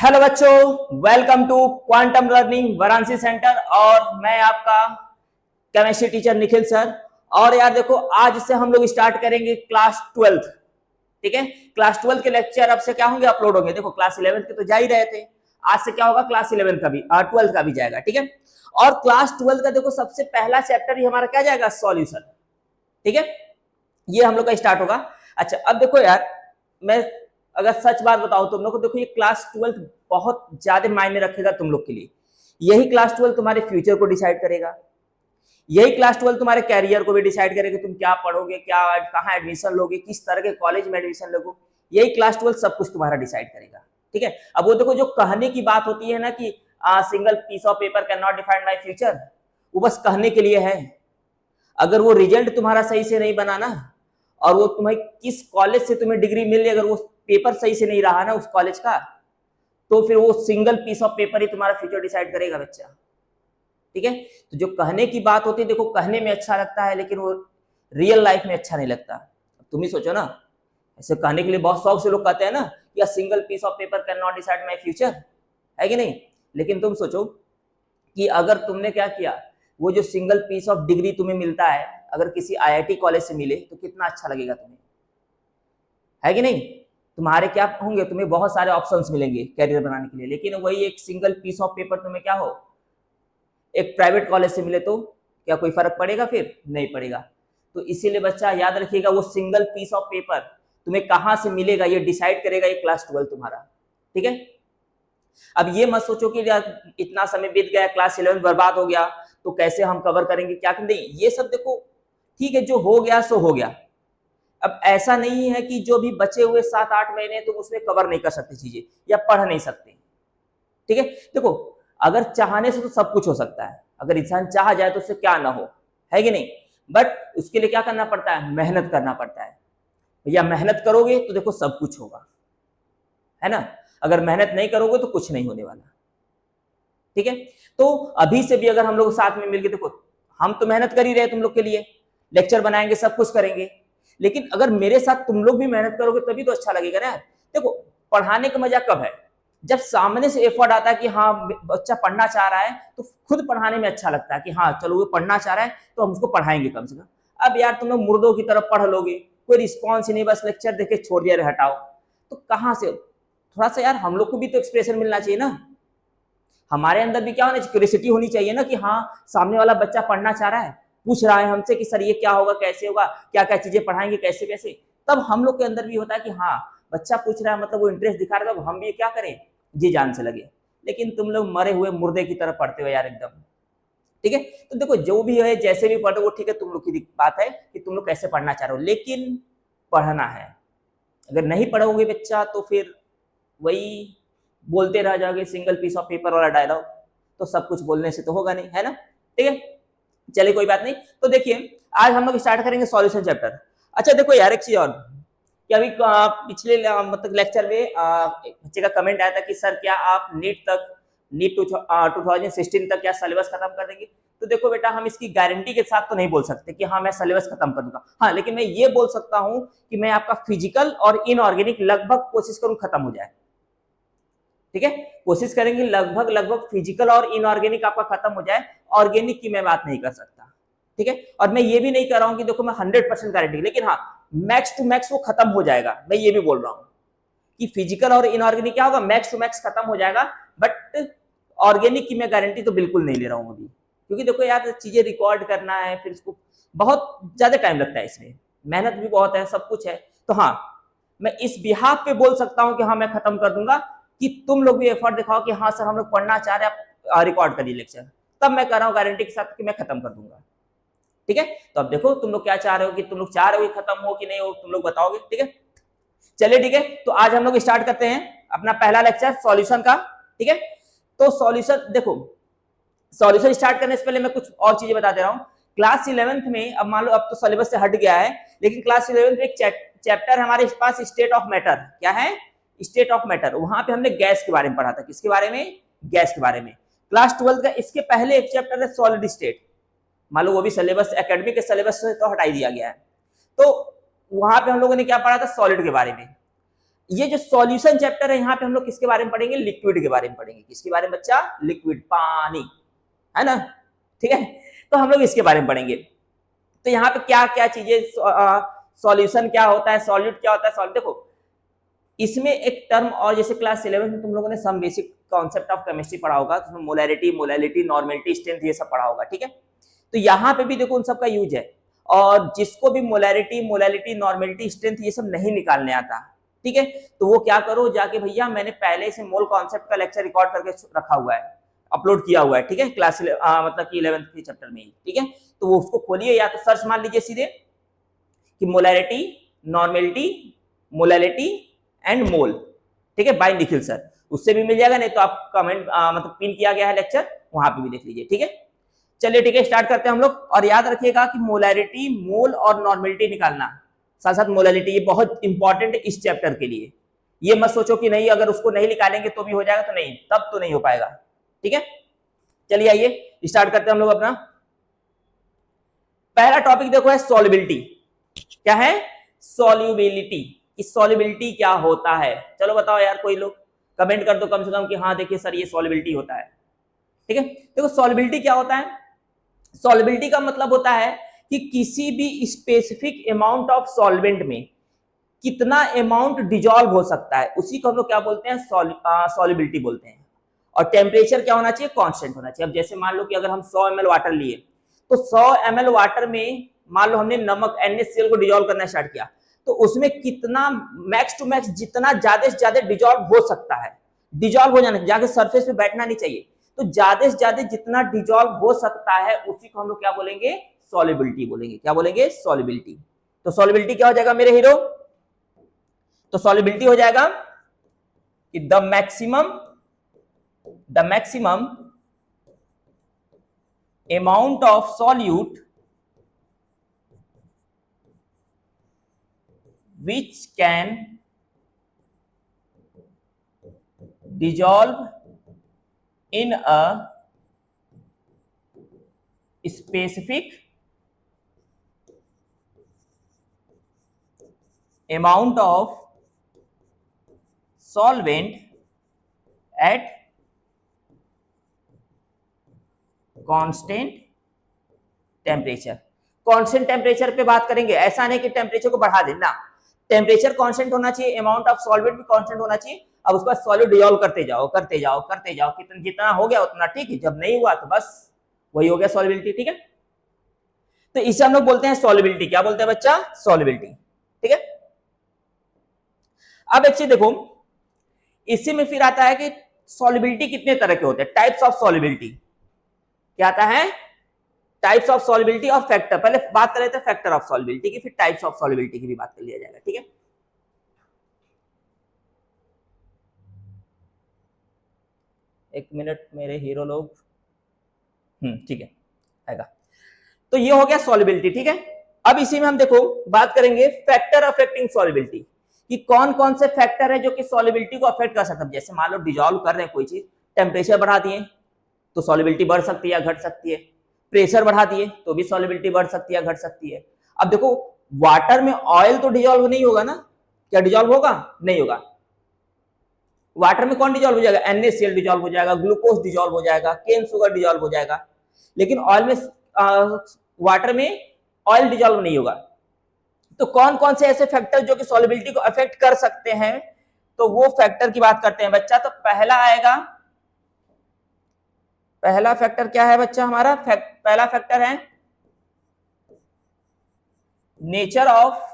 Hello बच्चों, welcome to quantum learning Varanasi centre. और मैं आपका केमिस्ट्री टीचर निखिल सर। और यार देखो, आज से हम लोग स्टार्ट करेंगे क्लास 12। ठीक है, क्लास 12 के लेक्चर अब से क्या होंगे, अपलोड होंगे। देखो क्लास 11 के तो जा ही रहे थे, आज से क्या होगा, क्लास 11 का भी 12 का भी जाएगा। ठीक है, और क्लास 12 का देखो सबसे पहला चैप्टर ही हमारा क्या जाएगा, सॉल्यूशन। ठीक है, ये हम लोग का स्टार्ट होगा। अच्छा अब देखो यार, मैं अगर सच बात बताऊं तुम लोग को, देखो ये क्लास 12 बहुत ज्यादा मायने रखेगा तुम लोग के लिए। यही क्लास 12 तुम्हारे फ्यूचर को डिसाइड करेगा। यही क्लास 12 तुम्हारे कैरियर को भी डिसाइड करेगा, तुम क्या पढ़ोगे, क्या कहाँ एडमिशन लोगे, किस तरह के कॉलेज में एडमिशन लोगे। यही क्लास 12 सब कुछ तुम्हारा डिसाइड करेगा। ठीक है, अब वो देखो जो कहने की बात होती है ना कि single piece of paper can not define my future, वो बस कहने के लिए है। अगर वो रिजल्ट तुम्हारा सही से नहीं बना ना, और वो तुम्हें किस कॉलेज से तुम्हें डिग्री मिली, अगर वो पेपर सही से नहीं रहा ना उस कॉलेज का, तो फिर वो सिंगल पीस ऑफ पेपर ही तुम्हारा फ्यूचर डिसाइड करेगा बच्चा। ठीक है, तो जो कहने की बात होती है, देखो कहने में अच्छा लगता है लेकिन वो रियल लाइफ में अच्छा नहीं लगता। तुम ही सोचो ना, ऐसे कहने के लिए बहुत शौक से लोग कहते हैं ना कि single piece of paper can not decide my future, है कि नहीं। लेकिन तुम सोचो कि अगर तुमने क्या किया, वो जो सिंगल पीस ऑफ डिग्री तुम्हें मिलता है, अगर किसी आईआईटी कॉलेज से मिले तो कितना अच्छा लगेगा तुम्हें, है कि नहीं। तुम्हारे क्या होंगे, तुम्हें बहुत सारे ऑप्शंस मिलेंगे कैरियर बनाने के लिए। लेकिन वही एक सिंगल पीस ऑफ पेपर तुम्हें क्या हो, एक प्राइवेट कॉलेज से मिले तो क्या कोई फर्क पड़ेगा, फिर नहीं पड़ेगा। तो इसीलिए बच्चा याद रखिएगा, वो सिंगल पीस ऑफ पेपर तुम्हें कहां से मिलेगा ये डिसाइड करेगा ये क्लास 12 तुम्हारा। ठीक है, अब ये मत सोचो कि इतना समय बीत गया, क्लास 11 बर्बाद हो गया तो कैसे हम कवर करेंगे, क्या नहीं। ये सब देखो ठीक है, जो हो गया सो हो गया। अब ऐसा नहीं है कि जो भी बचे हुए 7-8 महीने तुम उसमें कवर नहीं कर सकते चीजें या पढ़ नहीं सकते। ठीक है, देखो अगर चाहने से तो सब कुछ हो सकता है, अगर इंसान चाह जाए तो उससे क्या ना हो, है कि नहीं। बट उसके लिए क्या करना पड़ता है, मेहनत करना पड़ता है। या मेहनत करोगे तो देखो सब कुछ होगा, है ना। अगर मेहनत नहीं करोगे तो कुछ नहीं होने वाला। ठीक है, तो अभी से भी अगर हम लोग साथ में मिलकर, देखो हम तो मेहनत कर ही रहे तुम लोग के लिए, लेक्चर बनाएंगे, सब कुछ करेंगे। लेकिन अगर मेरे साथ तुम लोग भी मेहनत करोगे तभी तो अच्छा लगेगा ना। देखो पढ़ाने का मजा कब है, जब सामने से एफर्ट आता है कि हाँ बच्चा पढ़ना चाह रहा है, तो खुद पढ़ाने में अच्छा लगता है कि हाँ चलो वो पढ़ना चाह रहा है तो हम उसको पढ़ाएंगे कम से कम। अब यार तुम लोग मुर्दों की तरफ पढ़ लोगे, कोई रिस्पॉन्स ही नहीं, बस लेक्चर देखे छोड़ दिया, हटाओ, तो कहाँ से। थोड़ा सा यार हम लोग को भी तो एक्सप्रेशन मिलना चाहिए ना। हमारे अंदर भी क्या होना चाहिए, क्यूरियोसिटी होनी चाहिए ना कि हाँ सामने वाला बच्चा पढ़ना चाह रहा है, पूछ रहा है हमसे कि सर ये क्या होगा, कैसे होगा, क्या क्या चीजें पढ़ाएंगे, कैसे कैसे। तब हम लोग के अंदर भी होता है कि हाँ बच्चा पूछ रहा है, मतलब वो इंटरेस्ट दिखा रहा है, तो हम भी क्या करें, जी जान से लगे। लेकिन तुम लोग मरे हुए मुर्दे की तरह पढ़ते हो यार एकदम। ठीक है, तो देखो जो भी है जैसे भी पढ़ो वो ठीक है, तुम लोग की बात है कि तुम लोग कैसे पढ़ना चाह रहे हो, लेकिन पढ़ना है। अगर नहीं पढ़ोगे बच्चा तो फिर वही बोलते रह जाओगे, सिंगल पीस ऑफ पेपर वाला डायलॉग, तो सब कुछ बोलने से तो होगा नहीं, है ना। ठीक है, चलिए कोई बात नहीं। तो देखिए आज हम लोग स्टार्ट करेंगे सॉल्यूशन चैप्टर। अच्छा देखो यार एक चीज और, कि अभी पिछले मतलब लेक्चर में एक बच्चे का कमेंट आया था कि सर क्या आप नीट 2016 तक क्या सिलेबस खत्म कर देंगे। तो देखो बेटा, हम इसकी गारंटी के साथ तो नहीं बोल सकते कि हाँ मैं सिलेबस खत्म कर दूंगा, हाँ लेकिन मैं ये बोल सकता हूं कि मैं आपका फिजिकल और इनऑर्गेनिक लगभग कोशिश करूं खत्म हो जाए। ठीक है, कोशिश करेंगे लगभग लगभग फिजिकल और इनऑर्गेनिक आपका खत्म हो जाए, ऑर्गेनिक की मैं बात नहीं कर सकता। ठीक है, और मैं ये भी नहीं कर रहा हूं कि देखो मैं 100% गारंटी, लेकिन हाँ मैक्स टू मैक्स वो खत्म हो जाएगा, मैं ये भी बोल रहा हूं कि फिजिकल और इनऑर्गेनिक क्या होगा, मैक्स टू मैक्स खत्म हो जाएगा। बट ऑर्गेनिक की मैं गारंटी तो बिल्कुल नहीं ले रहा हूं अभी, क्योंकि देखो यार चीजें रिकॉर्ड करना है, फिर इसको बहुत ज्यादा टाइम लगता है, इसमें मेहनत भी बहुत है, सब कुछ है। तो हाँ मैं इस बिहाफ पे बोल सकता हूं कि हाँ मैं खत्म कर दूंगा, कि तुम लोग भी एफर्ट दिखाओ कि हाँ सर हम लोग पढ़ना चाह रहे हैं, आप रिकॉर्ड करिए लेक्चर, तब मैं कर रहा हूँ गारंटी के साथ कि मैं खत्म कर दूंगा। ठीक है, तो अब देखो तुम लोग क्या चाह रहे हो, कि तुम लोग चाह रहे हो कि खत्म हो कि नहीं हो, तुम लोग बताओगे। ठीक है, चलिए ठीक है, तो आज हम लोग स्टार्ट करते हैं अपना पहला लेक्चर सॉल्यूशन का। ठीक है, तो सॉल्यूशन देखो, सॉल्यूशन स्टार्ट करने से पहले मैं कुछ और चीजें बता दे रहा हूँ। क्लास 11th में अब मान लो अब तो सिलेबस से हट गया है, लेकिन क्लास 11th में एक चैप्टर हमारे पास स्टेट ऑफ मैटर, क्या है, स्टेट ऑफ मैटर। वहां पे हमने गैस के बारे में पढ़ा था, किसके बारे में, गैस के बारे में। क्लास 12 का इसके पहले एक चैप्टर है सॉलिड स्टेट, मान लो वो भी सिलेबस एकेडमिक के सिलेबस से तो हटाई दिया गया है। तो वहां पे हम लोगों ने क्या पढ़ा था, सॉलिड के बारे में। ये जो सॉल्यूशन चैप्टर है यहाँ पे हम लोग किसके बारे में पढ़ेंगे, लिक्विड के बारे में पढ़ेंगे। किसके बारे में बच्चा, लिक्विड, पानी, है ना, ठीक है। तो हम लोग इसके बारे में पढ़ेंगे। तो यहाँ पे क्या क्या चीजें, सॉल्यूशन क्या होता है, सॉल्यूट क्या होता है, सॉल्यूट देखो इसमें एक टर्म, और जैसे क्लास 11 में तुम लोगों ने some basic concept of chemistry पढ़ा होगा, तो मोलैरिटी, मोलैलिटी, नॉर्मेलिटी, स्ट्रेंथ, ये सब पढ़ा होगा, ठीक है। तो यहाँ पे भी देखो उन सब का यूज है, और जिसको भी मोलैरिटी, मोलैलिटी, नॉर्मेलिटी, स्ट्रेंथ ये सब नहीं निकालने आता, ठीक है, तो वो क्या करो जाके, भैया मैंने पहले से मोल कॉन्सेप्ट का लेक्चर रिकॉर्ड करके रखा हुआ है, अपलोड किया हुआ है, ठीक है, क्लास मतलब कि 11th के चैप्टर में, ठीक है। तो वो उसको खोलिए या तो सर्च मार लीजिए सीधे कि मोलैरिटी, नॉर्मेलिटी, मोलैलिटी एंड मोल, ठीक है, बाय निखिल सर, उससे भी मिल जाएगा, नहीं तो आप कमेंट मतलब पिन किया गया है लेक्चर, वहां पे भी देख लीजिए, ठीक है। चलिए ठीक है, स्टार्ट करते हैं हम लोग। और याद रखिएगा कि मोलैरिटी, मोल और नॉर्मेलिटी निकालना, साथ साथ मोलैलिटी, ये बहुत इंपॉर्टेंट है इस चैप्टर के लिए। ये मत सोचो कि नहीं अगर उसको नहीं निकालेंगे तो भी हो जाएगा, तो नहीं, तब तो नहीं हो पाएगा, ठीक है। चलिए आइए स्टार्ट करते हैं हम लोग अपना पहला टॉपिक। देखो है सॉल्युबिलिटी। क्या है, सॉल्युबिलिटी। इस सॉल्युबिलिटी क्या होता है, चलो बताओ यार, कोई लोग कमेंट कर दो कम से कम कि हाँ देखिए सर ये सॉल्युबिलिटी होता है, ठीक है। देखो सॉल्युबिलिटी क्या होता है, सॉल्युबिलिटी का मतलब होता है कि किसी भी स्पेसिफिक अमाउंट ऑफ सॉल्वेंट में कितना अमाउंट डिजॉल्व हो सकता है, उसी को हम लोग क्या बोलते हैं, सॉल्युबिलिटी बोलते हैं। और टेम्परेचर क्या होना चाहिए, कांस्टेंट होना चाहिए। अब जैसे मान लो कि अगर हम 100 ml वाटर लिए, तो 100 ml वाटर में मान लो हमने नमक NaCl को डिजॉल्व करना स्टार्ट किया, तो उसमें कितना मैक्स टू मैक्स जितना ज्यादा से ज्यादा डिजॉल्व हो सकता है, डिजॉल्व हो जाना, जाके सरफेस पे बैठना नहीं चाहिए, तो ज्यादा से ज्यादा जितना डिजॉल्व हो सकता है उसी को हम लोग क्या बोलेंगे, सॉल्युबिलिटी बोलेंगे। क्या बोलेंगे, सॉल्युबिलिटी। तो सॉल्युबिलिटी क्या हो जाएगा मेरे हीरो, तो सॉल्युबिलिटी हो जाएगा कि the maximum amount of solute which can dissolve in a specific amount of solvent at constant temperature. Constant temperature पे बात करेंगे, ऐसा नहीं कि टेम्परेचर को बढ़ा देना, टेम्परेचर कांस्टेंट होना चाहिए, अमाउंट ऑफ सॉल्वेंट भी कांस्टेंट होना चाहिए। अब उसके बाद सॉल्यूट डिसॉल्व करते जाओ करते जाओ करते जाओ, कितना जितना हो गया उतना ठीक है, जब नहीं हुआ तो बस वही हो गया सॉल्युबिलिटी, ठीक है। तो इसे हम लोग बोलते हैं सॉल्युबिलिटी। क्या बोलते हैं बच्चा, सॉल्युबिलिटी, ठीक है। अब एक चीज देखो, इसी में फिर आता है कि सॉल्युबिलिटी कितने तरह के होते हैं, टाइप्स ऑफ सॉल्युबिलिटी। क्या आता है, टाइप्स ऑफ सॉल्युबिलिटी और फैक्टर। पहले बात कर रहे थे फैक्टर ऑफ सॉल्युबिलिटी की, फिर टाइप्स ऑफ सॉल्युबिलिटी की भी बात कर लिया जाएगा, ठीक है। एक मिनट मेरे हीरो लोग, ठीक है, आएगा। तो ये हो गया सॉल्युबिलिटी, ठीक है। अब इसी में हम देखो बात करेंगे फैक्टर अफेक्टिंग सॉल्युबिलिटी, कि कौन कौन से फैक्टर है जो कि सॉल्युबिलिटी को अफेक्ट कर सकते हैं। जैसे मान लो डिसॉल्व कर रहे हैं कोई चीज, टेम्परेचर बढ़ा दिए तो सॉल्युबिलिटी बढ़ सकती है या घट सकती है, प्रेशर बढ़ा दिए तो भी सॉल्युबिलिटी बढ़ सकती है या घट सकती है। अब देखो वाटर में ऑयल तो डिसॉल्व नहीं होगा ना, क्या डिसॉल्व होगा, नहीं होगा। वाटर में कौन डिसॉल्व हो जाएगा, NaCl डिसॉल्व हो जाएगा, ग्लूकोज डिसॉल्व हो जाएगा, केन शुगर डिसॉल्व हो जाएगा। लेकिन ऑयल में वाटर में ऑयल डिसॉल्व नहीं होगा। तो कौन कौन से ऐसे फैक्टर जो कि सॉल्युबिलिटी को अफेक्ट कर सकते हैं, तो वो फैक्टर की बात करते हैं बच्चा। तो पहला आएगा, पहला फैक्टर क्या है बच्चा हमारा, पहला फैक्टर है nature of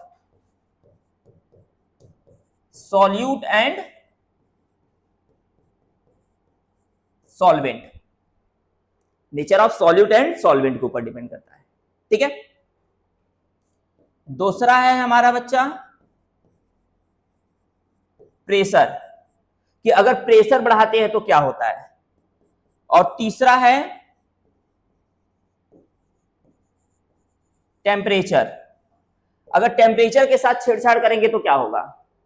solute and solvent. Nature of solute and solvent के ऊपर डिपेंड करता है, ठीक है। दूसरा है हमारा बच्चा प्रेशर, कि अगर प्रेशर बढ़ाते हैं तो क्या होता है। और तीसरा है टेम्परेचर, अगर टेम्परेचर के साथ छेड़छाड़ करेंगे तो क्या होगा,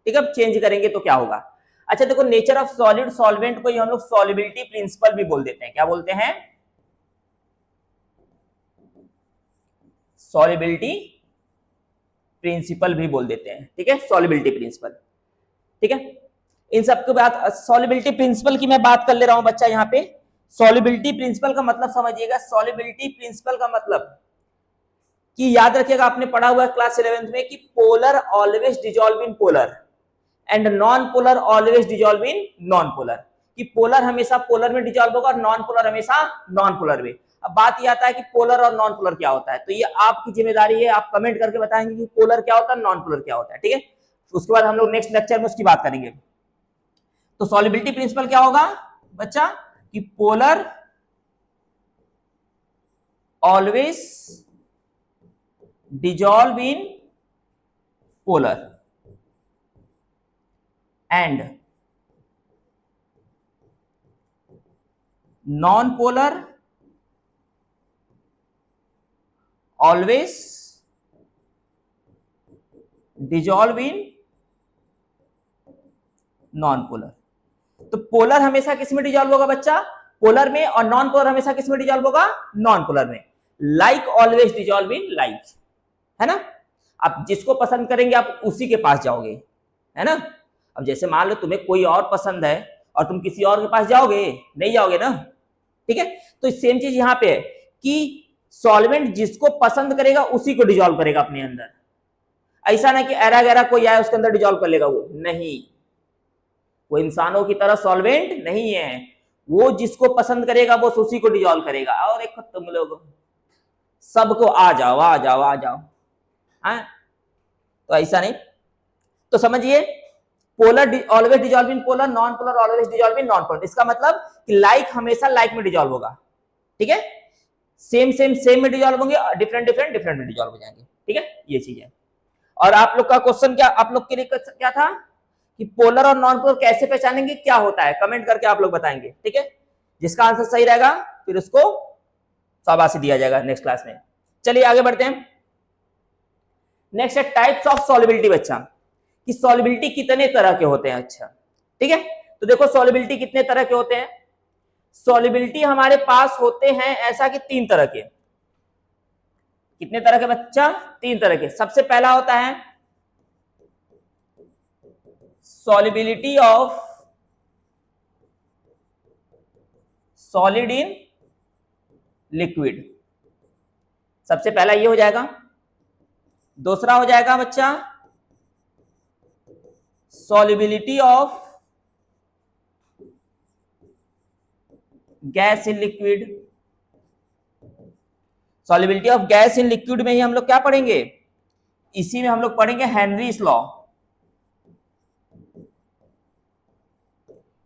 ठीक है, चेंज करेंगे तो क्या होगा। अच्छा देखो, नेचर ऑफ सॉलिड सॉल्वेंट को हम लोग सॉल्युबिलिटी प्रिंसिपल भी बोल देते हैं। क्या बोलते हैं, सॉल्युबिलिटी प्रिंसिपल भी बोल देते हैं, ठीक है, सॉल्युबिलिटी प्रिंसिपल। ठीक है। इन सबके बाद सॉल्युबिलिटी प्रिंसिपल की मैं बात कर ले रहा हूं बच्चा। यहाँ पे सॉल्युबिलिटी प्रिंसिपल का मतलब समझिएगा। सॉल्युबिलिटी प्रिंसिपल का मतलब कि याद रखिएगा, आपने पढ़ा हुआ है क्लास 11th में कि polar always dissolve in polar and non polar always dissolve in non polar, कि पोलर हमेशा पोलर में डिजॉल्व होगा और नॉन पोलर हमेशा नॉन पोलर में। अब बात ये आता है कि पोलर और नॉन पोलर क्या होता है, तो ये आपकी जिम्मेदारी है, आप कमेंट करके बताएंगे कि पोलर क्या होता है, नॉन पोलर क्या होता है, ठीक है। उसके बाद हम लोग नेक्स्ट लेक्चर में उसकी बात करेंगे। तो सॉल्युबिलिटी प्रिंसिपल क्या होगा बच्चा, कि polar always dissolve in polar and non polar always dissolve in non polar. तो पोलर हमेशा किस में डिजॉल्व होगा बच्चा, पोलर में, और नॉन पोलर हमेशा किस में डिजॉल्व होगा, नॉन पोलर में। Like always dissolve in like, है ना। आप जिसको पसंद करेंगे आप उसी के पास जाओगे, है ना। अब जैसे मान लो तुम्हें कोई और पसंद है और तुम किसी और के पास जाओगे, नहीं जाओगे ना, ठीक है। तो सेम चीज यहां पे है कि सॉल्वेंट जिसको पसंद करेगा उसी को डिजॉल्व करेगा अपने अंदर। ऐसा ना कि एरा गैरा कोई आए उसके अंदर डिजॉल्व कर लेगा, वो नहीं। वो इंसानों की तरह सॉल्वेंट नहीं है, वो जिसको पसंद करेगा वो उसी को डिजॉल्व करेगा। और एक तुम लोग सबको आ जाओ आ जाओ आ जाओ, हाँ, तो ऐसा नहीं। तो समझिए, polar always dissolve in polar, non polar always dissolve in non polar. इसका मतलब कि लाइक हमेशा लाइक में डिजॉल्व होगा, ठीक है। सेम सेम सेम में डिजॉल्व होंगे, डिफरेंट डिफरेंट डिफरेंट में डिजॉल्व हो जाएंगे, ठीक है। ये चीज है। और आप लोग का क्वेश्चन क्या, आप लोग के लिए क्या था कि पोलर और नॉन पोलर कैसे पहचानेंगे, क्या होता है, कमेंट करके आप लोग बताएंगे, ठीक है। जिसका आंसर सही रहेगा फिर उसको शाबाशी दिया जाएगा नेक्स्ट क्लास में। चलिए आगे बढ़ते हैं। नेक्स्ट है टाइप्स ऑफ सॉल्युबिलिटी बच्चा, कि सॉल्युबिलिटी कितने तरह के होते हैं। अच्छा, ठीक है। तो देखो सॉल्युबिलिटी कितने तरह के होते हैं। सॉल्युबिलिटी हमारे पास होते हैं ऐसा कि 3 तरह के। कितने तरह के बच्चा, 3 तरह के। सबसे पहला होता है solubility of solid in liquid, सबसे पहला ये हो जाएगा। दूसरा हो जाएगा बच्चा solubility of gas in liquid. Solubility of gas in liquid में ही हम लोग क्या पढ़ेंगे, इसी में हम लोग पढ़ेंगे हेनरीज लॉ।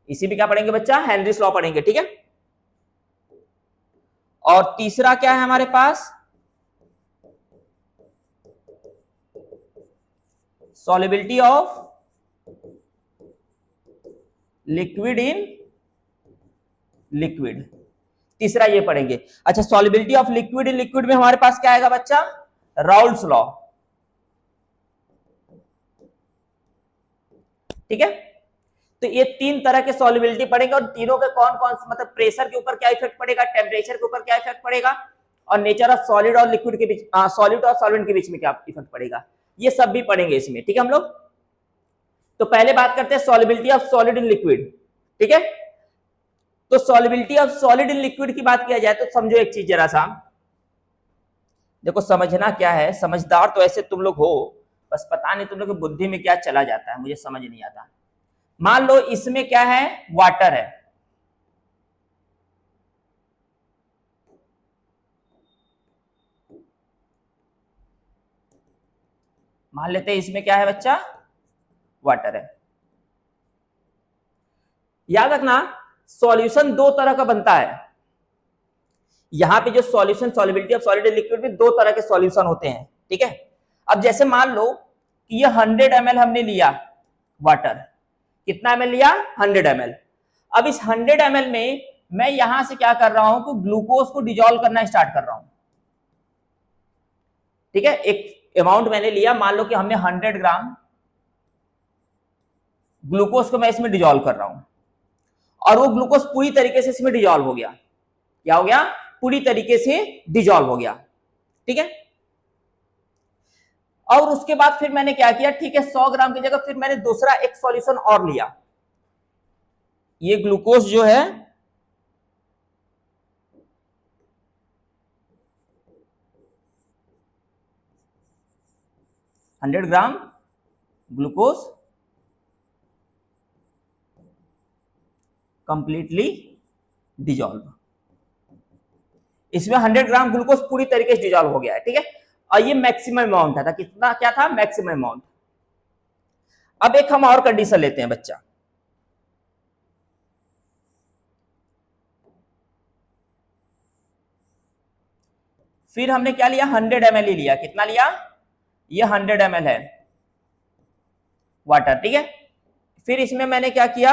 इसी में क्या पढ़ेंगे बच्चा, हेनरीज लॉ पढ़ेंगे, ठीक है। और तीसरा क्या है हमारे पास, solubility of liquid in liquid, तीसरा ये पढ़ेंगे। अच्छा, solubility of liquid in liquid में हमारे पास क्या आएगा बच्चा, राउल्स लॉ, ठीक है। तो ये 3 तरह के सॉल्युबिलिटी पढ़ेंगे, और तीनों के कौन कौन, मतलब प्रेशर के ऊपर क्या इफेक्ट पड़ेगा, टेम्परेचर के ऊपर क्या इफेक्ट पड़ेगा, और नेचर ऑफ सॉलिड और लिक्विड के बीच, सॉलिड और सॉल्वेंट के बीच में क्या इफेक्ट पड़ेगा, ये सब भी पढ़ेंगे इसमें, ठीक है हम लोग। तो पहले बात करते हैं solubility of solid in liquid, ठीक है। तो solubility of solid in liquid की बात किया जाए तो समझो एक चीज जरा सा, देखो समझना क्या है, समझदार तो ऐसे तुम लोग हो, बस पता नहीं तुम लोग की बुद्धि में क्या चला जाता है, मुझे समझ नहीं आता। मान लो इसमें क्या है, वाटर है, मान लेते हैं इसमें क्या है बच्चा, वाटर है। याद रखना सॉल्यूशन 2 तरह का बनता है। यहां पे जो solution, solubility of solid in liquid में 2 तरह के सॉल्यूशन होते हैं, ठीक है। अब जैसे मान लो कि ये 100 ml हमने लिया वाटर, कितना ml लिया, 100 ml। अब इस 100 ml में मैं यहां से क्या कर रहा हूं कि ग्लूकोज को डिजोल्व करना स्टार्ट कर रहा हूं, ठीक है। एक अमाउंट मैंने लिया, मान लो कि हमने 100 ग्राम ग्लूकोज को मैं इसमें डिजोल्व कर रहा हूं, और वो ग्लूकोज पूरी तरीके से इसमें डिजोल्व हो गया। क्या हो गया, पूरी तरीके से डिजोल्व हो गया, ठीक है। और उसके बाद फिर मैंने क्या किया, ठीक है 100 ग्राम की जगह फिर मैंने दूसरा एक सॉल्यूशन और लिया। ये ग्लूकोज जो है 100 ग्राम ग्लूकोज कंप्लीटली डिजॉल्व। इसमें 100 ग्राम ग्लूकोज पूरी तरीके से डिजॉल्व हो गया है, ठीक है। और ये मैक्सिमम अमाउंट था, कितना क्या था, मैक्सिमम अमाउंट। अब एक हम और कंडीशन लेते हैं बच्चा, फिर हमने क्या लिया, 100 ml ही लिया। कितना लिया, ये 100 ml है वाटर, ठीक है। फिर इसमें मैंने क्या किया,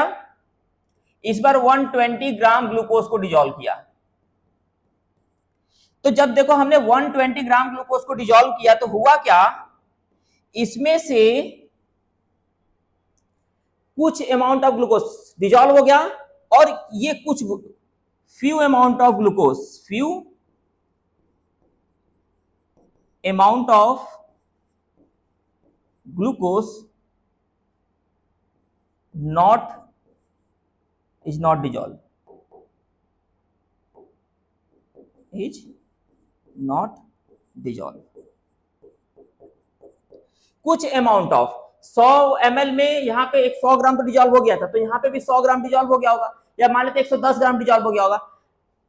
इस बार 120 ग्राम ग्लूकोज को डिजॉल्व किया। तो जब देखो हमने 120 ग्राम ग्लूकोज को डिजॉल्व किया तो हुआ क्या, इसमें से कुछ अमाउंट ऑफ ग्लूकोज डिजॉल्व हो गया और ये कुछ few amount of glucose, few amount of glucose is not dissolved, is not dissolved। कुछ अमाउंट ऑफ 100 ml में यहाँ पे 100 ग्राम तो डिजॉल्व हो गया था, तो यहाँ पे भी 100 ग्राम डिजॉल्व हो गया होगा, या मान लेते 110 ग्राम डिजॉल्व हो गया होगा।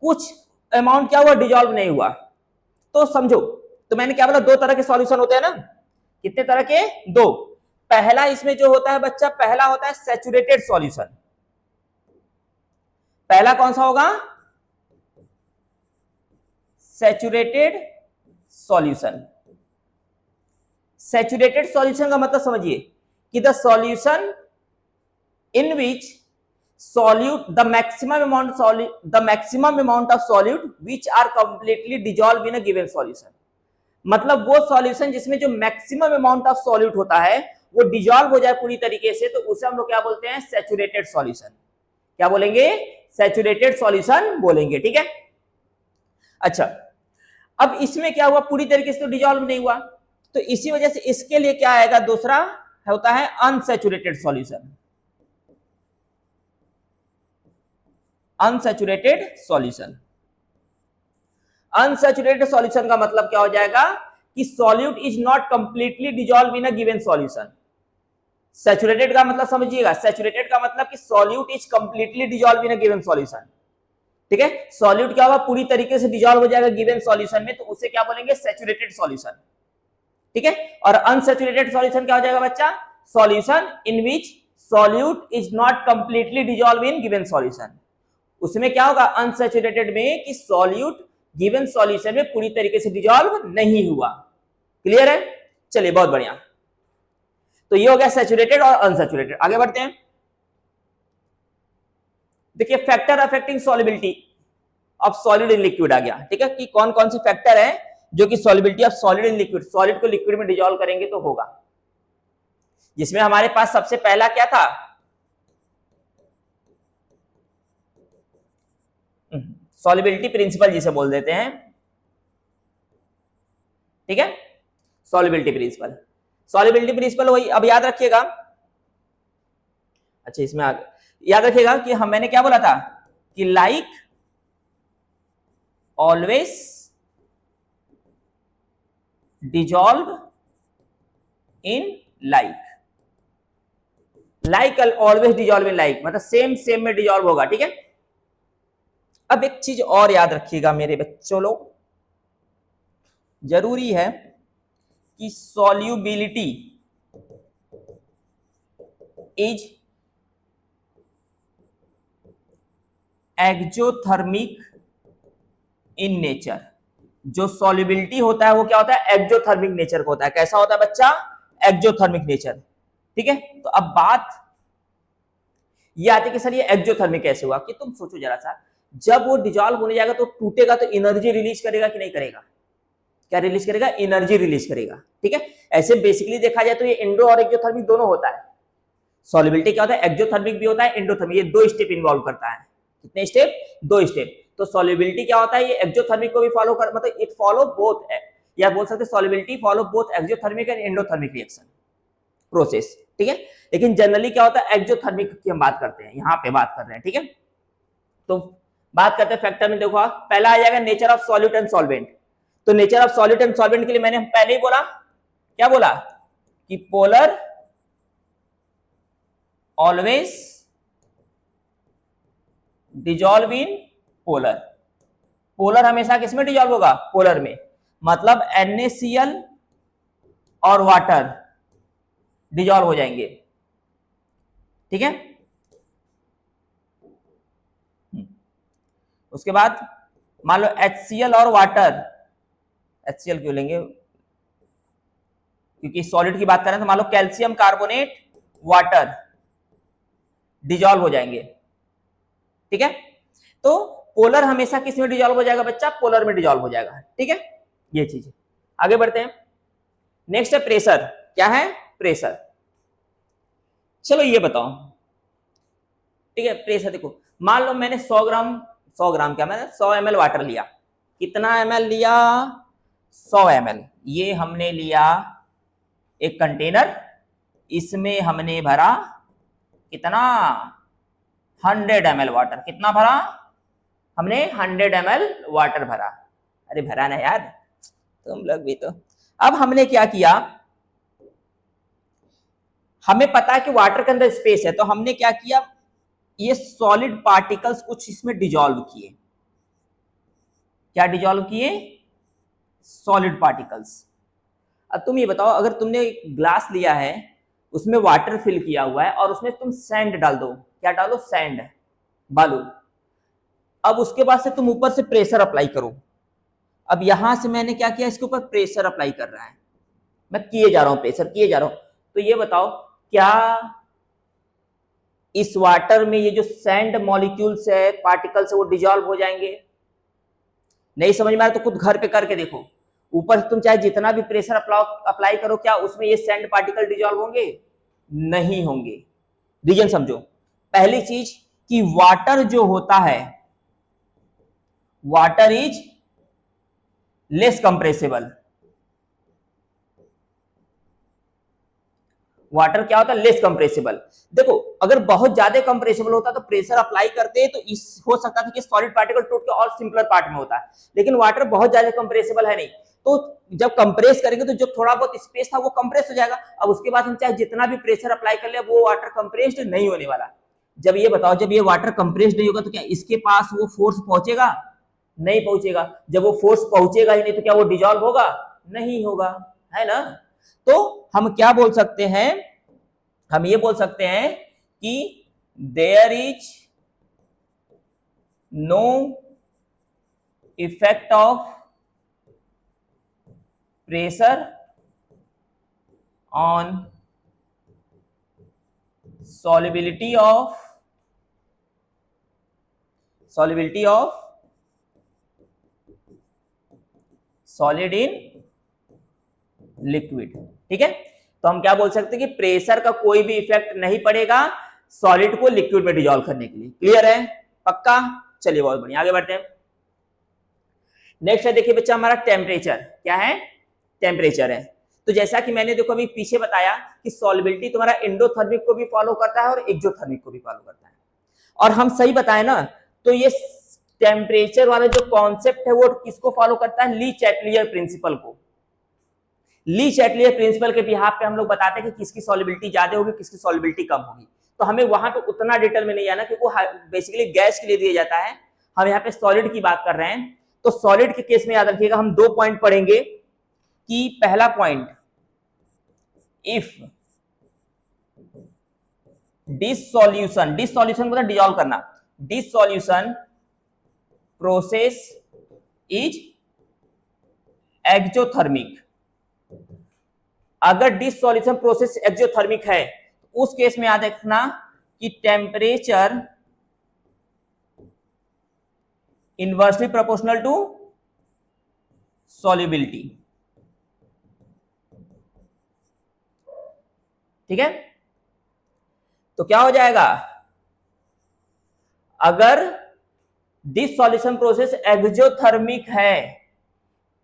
कुछ अमाउंट क्या हुआ, डिजॉल्व नहीं हुआ। तो समझो, तो मैंने क्या बोला, दो तरह के सॉल्यूशन होते हैं ना। कितने तरह के, दो। पहला इसमें जो होता है बच्चा, पहला होता है सैचुरेटेड सॉल्यूशन। पहला कौन सा होगा, सैचुरेटेड सॉल्यूशन। सैचुरेटेड सॉल्यूशन का मतलब समझिए कि the solution in which solute the maximum amount of solute which are completely dissolved in a given solution। मतलब वो सॉल्यूशन जिसमें जो मैक्सिमम अमाउंट ऑफ सॉल्यूट होता है वो डिजॉल्व हो जाए पूरी तरीके से, तो उसे हम लोग क्या बोलते हैं, सैचुरेटेड सॉल्यूशन। क्या बोलेंगे, सैचुरेटेड सॉल्यूशन बोलेंगे, ठीक है। अच्छा, अब इसमें क्या हुआ, पूरी तरीके से तो डिजॉल्व नहीं हुआ, तो इसी वजह से इसके लिए क्या आएगा, दूसरा होता है unsaturated solution. Unsaturated solution, unsaturated solution का मतलब क्या हो जाएगा कि solute is not completely dissolve in a given solution. Saturated का मतलब समझिएगा, सैचुरेटेड का मतलब कि solute is completely dissolve in a given solution, ठीक है। सॉल्यूट क्या होगा, पूरी तरीके से डिजॉल्व हो जाएगा गिवन सॉल्यूशन में, तो उसे क्या बोलेंगे, सैचुरेटेड सॉल्यूशन, ठीक है। और अनसैचुरेटेड सॉल्यूशन क्या हो जाएगा बच्चा, solution in which solute is not completely dissolve in given solution. उसमें क्या होगा, अनसैचुरेटेड में, कि सॉल्यूट गिवन सॉल्यूशन में पूरी तरीके से डिजॉल्व नहीं हुआ। क्लियर है, चलिए बहुत बढ़िया। तो ये हो गया सैचुरेटेड और अनसैचुरेटेड। आगे बढ़ते हैं, देखिए factor affecting solubility of solid in liquid आ गया, ठीक है, कि कौन कौन से फैक्टर है जो कि solubility of solid in liquid, solid को लिक्विड में डिजॉल्व करेंगे तो होगा। जिसमें हमारे पास सबसे पहला क्या था, सॉल्युबिलिटी प्रिंसिपल जिसे बोल देते हैं, ठीक है, सॉल्युबिलिटी प्रिंसिपल। सॉल्युबिलिटी प्रिंसिपल वही, अब याद रखिएगा, अच्छा इसमें याद रखिएगा कि हम, मैंने क्या बोला था कि like always dissolve in like, like always dissolve in like मतलब सेम सेम में डिजॉल्व होगा, ठीक है। अब एक चीज और याद रखिएगा मेरे बच्चों लोग, जरूरी है कि solubility is exothermic in nature. जो सॉल्युबिलिटी होता है वो क्या होता है, एक्जोथर्मिक नेचर का होता है। कैसा होता है बच्चा, एक्जोथर्मिक नेचर, ठीक है। तो अब बात ये आती है कि सर ये एक्जोथर्मिक कैसे हुआ, कि तुम सोचो जरा सा, जब वो डिजॉल्व होने जाएगा तो टूटेगा तो एनर्जी रिलीज करेगा कि नहीं करेगा, क्या रिलीज करेगा, एनर्जी रिलीज करेगा, ठीक है। ऐसे बेसिकली देखा जाए तो ये एंडो और एक्जोथर्मिक दोनों होता है। सॉल्युबिलिटी क्या होता है, एक्जोथर्मिक भी होता है, एंडोथर्मिक, ये दो स्टेप इन्वॉल्व करता है। कितने स्टेप, दो स्टेप। तो सॉल्युबिलिटी क्या होता है, ये एक्जोथर्मिक को भी फॉलो कर, मतलब इट फॉलो बोथ या बोल सकते solubility follow both exothermic and endothermic reaction process, ठीक है। लेकिन जनरली क्या होता है, एक्सोथर्मिक की हम बात करते हैं, यहाँ पे बात कर रहे हैं, ठीक है। तो बात करते हैं फैक्टर में, देखो आप पहला आ जाएगा nature of solute and solvent. तो nature of solute and solvent के लिए मैंने पहले ही बोला, क्या बोला कि polar always dissolve in polar. Polar हमेशा किसमें डिजॉल्व होगा, पोलर में, मतलब NaCl और वाटर डिजॉल्व हो जाएंगे, ठीक है। उसके बाद मान लो HCl और वाटर, HCl क्यों लेंगे क्योंकि सॉलिड की बात करें, तो मान लो कैल्शियम कार्बोनेट वाटर डिजॉल्व हो जाएंगे, ठीक है। तो पोलर हमेशा किस में डिजॉल्व हो जाएगा बच्चा, पोलर में डिजॉल्व हो जाएगा, ठीक है। ये चीज आगे बढ़ते हैं। नेक्स्ट है प्रेशर। क्या है, प्रेशर। चलो ये बताओ, ठीक है। प्रेशर देखो, मान लो मैंने 100 ग्राम क्या, मैंने 100 ml वाटर लिया। कितना ml लिया, 100 ml। ये हमने लिया एक कंटेनर, इसमें हमने भरा कितना, 100 ml वाटर। कितना भरा हमने, 100 ml वाटर भरा। अरे भरा ना यार, तुम लोग भी तो। अब हमने क्या किया, हमें पता है कि वाटर के अंदर स्पेस है, तो हमने क्या किया, ये सॉलिड पार्टिकल्स कुछ इसमें डिजॉल्व किए। क्या डिजॉल्व किए, सॉलिड पार्टिकल्स। अब तुम ये बताओ, अगर तुमने एक ग्लास लिया है, उसमें वाटर फिल किया हुआ है और उसमें तुम सैंड डाल दो, क्या डालो, सैंड, बालू। अब उसके बाद से तुम ऊपर से प्रेशर अप्लाई करो। अब यहां से मैंने क्या किया, इसके ऊपर प्रेशर अप्लाई कर रहा है, मैं किए जा रहा हूं, प्रेशर किए जा रहा हूं। तो ये बताओ, क्या इस वाटर में ये जो सैंड मॉलिक्यूल्स है, पार्टिकल्स है, वो डिजॉल्व हो जाएंगे? नहीं समझ में आया तो खुद घर पे करके देखो। ऊपर तुम चाहे जितना भी प्रेशर अप्लाई करो, क्या उसमें ये सैंड पार्टिकल डिजॉल्व होंगे? नहीं होंगे। रीजन समझो। पहली चीज कि वाटर जो होता है, water is less compressible. Water क्या होता है, लेस कंप्रेसिबल। देखो अगर बहुत ज्यादा कंप्रेसिबल होता तो प्रेशर अप्लाई करते तो इस हो सकता था कि सॉलिड पार्टिकल टूट के और सिंपलर पार्ट में होता है, लेकिन वाटर बहुत ज्यादा कंप्रेसिबल है नहीं, तो जब कंप्रेस करेंगे तो जो थोड़ा बहुत स्पेस था वो कंप्रेस हो जाएगा। अब उसके बाद हम चाहे जितना भी प्रेशर अप्लाई कर ले, वो वाटर कंप्रेस्ड नहीं होने वाला। जब ये बताओ, जब ये वाटर कंप्रेस्ड नहीं होगा तो क्या इसके पास वो फोर्स पहुंचेगा? नहीं पहुंचेगा। जब वो फोर्स पहुंचेगा ही नहीं तो क्या वो डिजॉल्व होगा? नहीं होगा, है ना। तो हम क्या बोल सकते हैं, हम ये बोल सकते हैं कि there is no effect of pressure on solubility of solid in liquid, ठीक है। तो हम क्या बोल सकते हैं कि प्रेशर का कोई भी इफेक्ट नहीं पड़ेगा सॉलिड को लिक्विड में डिजॉल्व करने के लिए। क्लियर है, पक्का? चलिए बहुत बढ़िया, आगे बढ़ते हैं। नेक्स्ट है, देखिए बच्चा, हमारा टेम्परेचर। क्या है, टेम्परेचर है। तो जैसा कि मैंने देखो अभी पीछे बताया कि सॉल्युबिलिटी तुम्हारा एंडोथर्मिक को भी फॉलो करता है और एक्सोथर्मिक को भी फॉलो करता है, और हम सही बताए ना। तो ये टेम्परेचर वाला जो कॉन्सेप्ट है वो किसको फॉलो करता है, ली चैटलियर प्रिंसिपल को। ली चैटलियर प्रिंसिपल के बिहाफ पे हम लोग बताते हैं कि किसकी सॉल्युबिलिटी ज्यादा होगी, किसकी सॉल्युबिलिटी कम होगी। तो हमें वहां पे उतना डिटेल में नहीं आना, क्योंकि वो बेसिकली गैस के लिए दिया जाता है। हम यहाँ पे सॉलिड की बात कर रहे हैं। तो सॉलिड के केस में याद रखिएगा, हम 2 पॉइंट पढ़ेंगे कि पहला पॉइंट, इफ डिसॉल्यूशन, डिसॉल्यूशन मतलब डिसॉल्व करना, डिसॉल्यूशन प्रोसेस इज एक्सोथर्मिक। अगर डिसॉल्यूशन प्रोसेस एक्सोथर्मिक है तो उस केस में याद रखना कि temperature inversely proportional to solubility, ठीक है। तो क्या हो जाएगा, अगर डिसॉल्यूशन प्रोसेस एक्सोथर्मिक है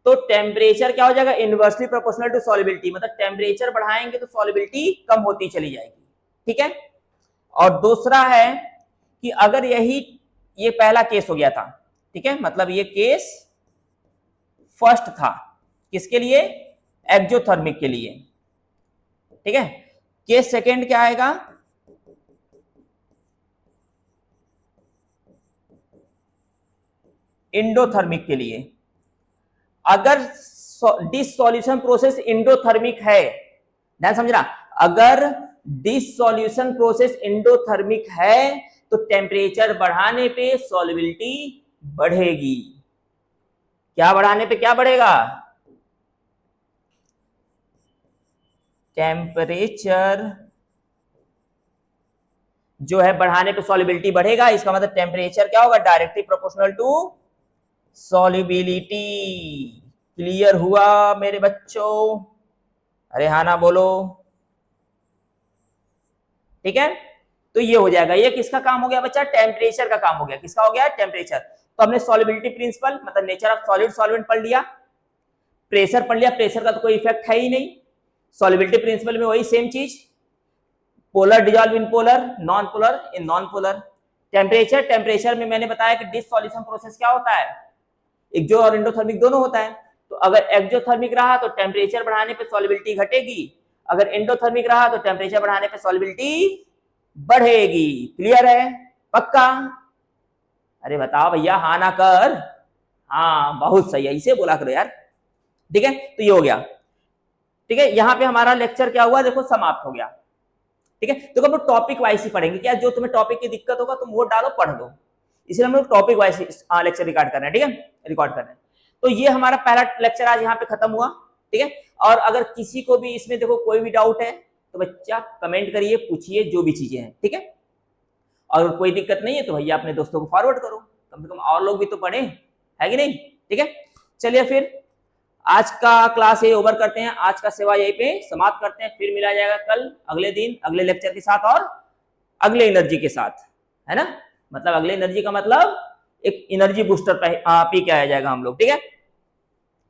तो टेम्परेचर क्या हो जाएगा, इनवर्सली प्रोपोर्शनल टू सॉल्युबिलिटी, मतलब टेम्परेचर बढ़ाएंगे तो सॉल्युबिलिटी कम होती चली जाएगी, ठीक है। और दूसरा है कि अगर ये पहला केस हो गया था, ठीक है, मतलब ये केस फर्स्ट था किसके लिए, एक्जोथर्मिक के लिए, ठीक है। केस सेकेंड क्या आएगा, इंडोथर्मिक के लिए। अगर डिसॉल्यूशन प्रोसेस इंडोथर्मिक है, ध्यान समझना, अगर डिसॉल्यूशन प्रोसेस इंडोथर्मिक है तो टेम्परेचर बढ़ाने पे सॉल्युबिलिटी बढ़ेगी। क्या बढ़ाने पे क्या बढ़ेगा, टेम्परेचर जो है बढ़ाने पे सॉल्युबिलिटी बढ़ेगा। इसका मतलब टेम्परेचर क्या होगा, directly proportional to solubility. Clear हुआ मेरे बच्चों, अरे हाँ ना बोलो, ठीक है। तो ये हो जाएगा, ये किसका काम हो गया बच्चा, टेम्परेचर का काम हो गया। किसका हो गया, टेम्परेचर। तो हमने सॉल्युबिलिटी प्रिंसिपल मतलब नेचर ऑफ सॉलिड सॉल्वेंट पढ़ लिया, प्रेशर पढ़ लिया, प्रेशर का तो कोई इफेक्ट है ही नहीं। सॉल्युबिलिटी प्रिंसिपल में वही सेम चीज, polar dissolve in polar, non polar in non polar. Temperature, temperature में मैंने बताया कि डिसॉल्यूशन प्रोसेस क्या होता है, एक्जो और एंडोथर्मिक दोनों होता है। तो अगर एक्जोथर्मिक रहा तो टेम्परेचर बढ़ाने पे सॉल्युबिलिटी घटेगी, अगर एंडोथर्मिक रहा तो टेम्परेचर बढ़ाने पे सॉल्युबिलिटी बढ़ेगी। क्लियर है, पक्का। अरे बताओ भैया, हाँ ना कर, हाँ बहुत सही है, इसे बोला करो यार, ठीक है। तो ये हो गया, ठीक है। यहाँ पे हमारा लेक्चर क्या हुआ, देखो समाप्त हो गया, ठीक है। तो हम लोग टॉपिक वाइज ही पढ़ेंगे, क्या जो तुम्हें टॉपिक की दिक्कत होगा तुम वो डालो, पढ़ दो, इसलिए हम लोग टॉपिक वाइज लेक्चर रिकॉर्ड कर रहे हैं, ठीक है, रिकॉर्ड कर रहे हैं। तो ये हमारा पहला लेक्चर आज यहाँ पे खत्म हुआ, ठीक है। और अगर किसी को भी इसमें देखो कोई भी डाउट है तो बच्चा कमेंट करिए, पूछिए जो भी चीजें हैं, ठीक है। और कोई दिक्कत नहीं है तो भैया अपने दोस्तों को फॉरवर्ड करो, कम से कम और लोग भी तो पढ़े, है कि नहीं, ठीक है। चलिए फिर आज का क्लास ये ओवर करते हैं, आज का सेवा यहीं पे समाप्त करते हैं, फिर मिला जाएगा कल अगले दिन अगले लेक्चर के साथ और अगले एनर्जी के साथ, है ना। मतलब अगले एनर्जी का मतलब एक एनर्जी बूस्टर पी के आया जाएगा हम लोग, ठीक है।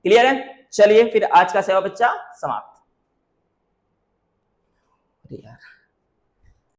क्लियर है, चलिए फिर आज का सेवा बच्चा समाप्त। अरे यार